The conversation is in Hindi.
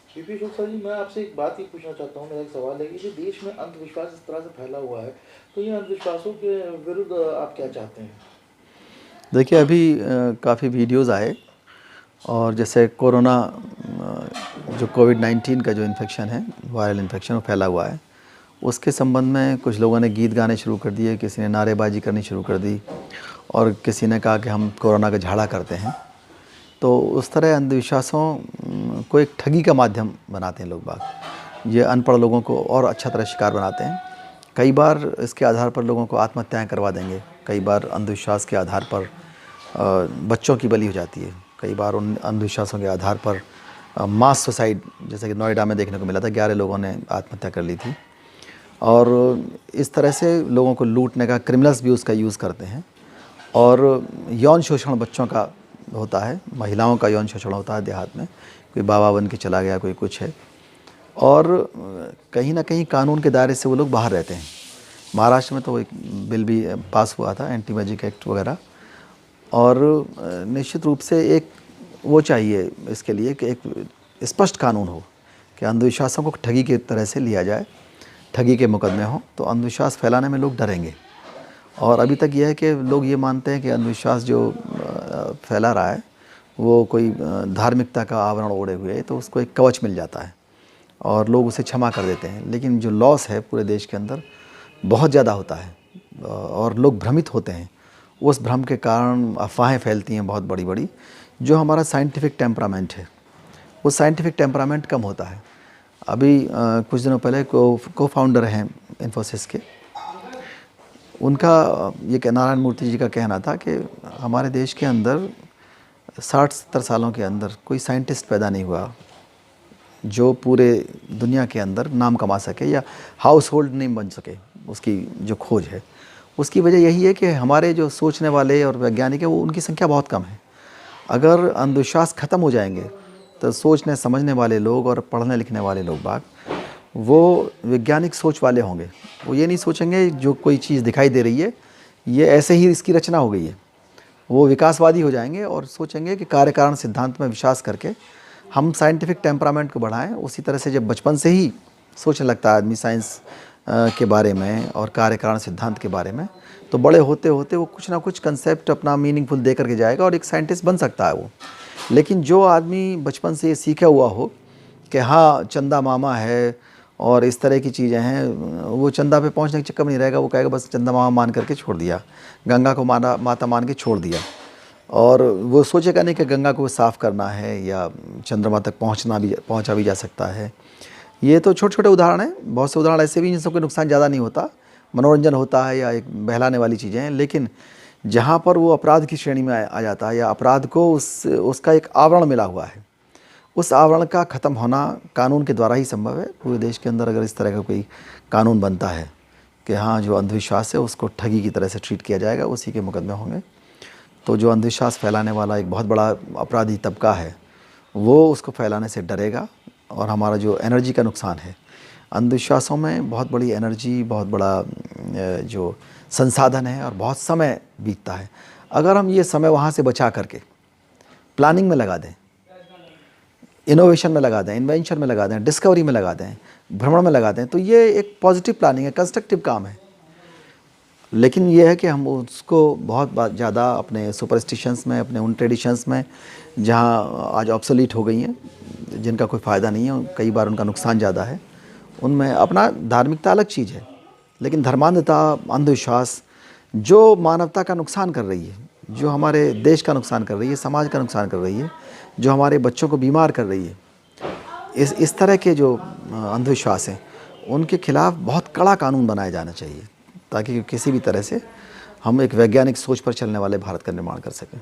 पीपी शुक्ला जी, मैं आपसे एक बात ये पूछना चाहता हूँ। मेरा एक सवाल है कि जो देश में अंधविश्वास इस तरह से फैला हुआ है, तो ये अंधविश्वासों के विरुद्ध आप क्या चाहते हैं? देखिए अभी काफ़ी वीडियोज़ आए और जैसे कोरोना जो कोविड-19 का जो इन्फेक्शन है, वायरल इन्फेक्शन वो फैला हुआ है, उसके संबंध में कुछ लोगों ने गीत गाने शुरू कर दिए, किसी ने नारेबाजी करनी शुरू कर दी और किसी ने कहा कि हम कोरोना का झाड़ा करते हैं। तो उस तरह अंधविश्वासों को एक ठगी का माध्यम बनाते हैं लोग बाग। ये अनपढ़ लोगों को और अच्छा तरह शिकार बनाते हैं। कई बार इसके आधार पर लोगों को आत्महत्याएं करवा देंगे, कई बार अंधविश्वास के आधार पर बच्चों की बलि हो जाती है, कई बार उन अंधविश्वासों के आधार पर मास सुसाइड, जैसे कि नोएडा में देखने को मिला था, 11 लोगों ने आत्महत्या कर ली थी। और इस तरह से लोगों को लूटने का क्रिमिनल्स भी उसका यूज़ करते हैं। और यौन शोषण बच्चों का होता है, महिलाओं का यौन शोषण होता है देहात में, कोई बाबा बन के चला गया, कोई कुछ है। और कहीं ना कहीं कानून के दायरे से वो लोग बाहर रहते हैं। महाराष्ट्र में तो एक बिल भी पास हुआ था, एंटी मैजिक एक्ट वगैरह। और निश्चित रूप से एक वो चाहिए इसके लिए कि एक स्पष्ट कानून हो कि अंधविश्वासों को ठगी की तरह से लिया जाए, ठगी के मुकदमे हों तो अंधविश्वास फैलाने में लोग डरेंगे। और अभी तक यह है कि लोग ये मानते हैं कि अंधविश्वास जो फैला रहा है वो कोई धार्मिकता का आवरण ओढ़े हुए है, तो उसको एक कवच मिल जाता है और लोग उसे क्षमा कर देते हैं। लेकिन जो लॉस है पूरे देश के अंदर बहुत ज़्यादा होता है और लोग भ्रमित होते हैं। उस भ्रम के कारण अफवाहें फैलती हैं बहुत बड़ी बड़ी। जो हमारा साइंटिफिक टेम्परामेंट है, वो साइंटिफिक टेम्परामेंट कम होता है। अभी कुछ दिनों पहले को फाउंडर हैं इन्फोसिस के, उनका ये नारायण मूर्ति जी का कहना था कि हमारे देश के अंदर 60-70 सालों के अंदर कोई साइंटिस्ट पैदा नहीं हुआ जो पूरे दुनिया के अंदर नाम कमा सके या हाउस होल्ड नेम बन सके। उसकी जो खोज है उसकी वजह यही है कि हमारे जो सोचने वाले और वैज्ञानिक हैं वो उनकी संख्या बहुत कम है। अगर अंधविश्वास ख़त्म हो जाएंगे तो सोचने समझने वाले लोग और पढ़ने लिखने वाले लोग बाग वो वैज्ञानिक सोच वाले होंगे। वो ये नहीं सोचेंगे जो कोई चीज़ दिखाई दे रही है ये ऐसे ही इसकी रचना हो गई है। वो विकासवादी हो जाएंगे और सोचेंगे कि कार्य कारण सिद्धांत में विश्वास करके हम साइंटिफिक टेम्परामेंट को बढ़ाएं। उसी तरह से जब बचपन से ही सोचने लगता है आदमी साइंस के बारे में और कार्य कारण सिद्धांत के बारे में, तो बड़े होते होते वो कुछ ना कुछ कंसेप्ट अपना मीनिंगफुल दे करके जाएगा और एक साइंटिस्ट बन सकता है वो। लेकिन जो आदमी बचपन से ये सीखा हुआ हो कि हाँ चंदा मामा है और इस तरह की चीज़ें हैं, वो चंदा पे पहुंचने के चक्कर में नहीं रहेगा। वो कहेगा बस चंदा मामा मान करके छोड़ दिया, गंगा को माता मान के छोड़ दिया। और वो सोचेगा नहीं कि गंगा को साफ़ करना है या चंद्रमा तक पहुंचा भी जा सकता है। ये तो छोटे छोटे उदाहरण हैं, बहुत से उदाहरण ऐसे भी जिनसे कोई नुकसान ज़्यादा नहीं होता, मनोरंजन होता है या एक बहलाने वाली चीज़ें हैं। लेकिन जहाँ पर वो अपराध की श्रेणी में आ जाता है या अपराध को उसका एक आवरण मिला हुआ है, उस आवरण का ख़त्म होना कानून के द्वारा ही संभव है। पूरे देश के अंदर अगर इस तरह का कोई कानून बनता है कि हाँ जो अंधविश्वास है उसको ठगी की तरह से ट्रीट किया जाएगा, उसी के मुकदमे होंगे, तो जो अंधविश्वास फैलाने वाला एक बहुत बड़ा अपराधी तबका है वो उसको फैलाने से डरेगा। और हमारा जो एनर्जी का नुकसान है, अंधविश्वासों में बहुत बड़ी एनर्जी, बहुत बड़ा जो संसाधन है और बहुत समय बीतता है। अगर हम ये समय वहाँ से बचा करके प्लानिंग में लगा दें, इनोवेशन में लगा दें, इन्वेंशन में लगा दें, डिस्कवरी में लगा दें, भ्रमण में लगा दें, तो ये एक पॉजिटिव प्लानिंग है, कंस्ट्रक्टिव काम है। लेकिन ये है कि हम उसको बहुत ज़्यादा अपने सुपरस्टिशंस में, अपने उन ट्रेडिशंस में जहाँ आज ऑब्सोलीट हो गई हैं, जिनका कोई फ़ायदा नहीं है, कई बार उनका नुकसान ज़्यादा है, उनमें अपना धार्मिकता अलग चीज़ है, लेकिन धर्मांधता, अंधविश्वास जो मानवता का नुकसान कर रही है, जो हमारे देश का नुकसान कर रही है, समाज का नुकसान कर रही है, जो हमारे बच्चों को बीमार कर रही है, इस तरह के जो अंधविश्वास हैं उनके खिलाफ़ बहुत कड़ा कानून बनाया जाना चाहिए ताकि किसी भी तरह से हम एक वैज्ञानिक सोच पर चलने वाले भारत का निर्माण कर सकें।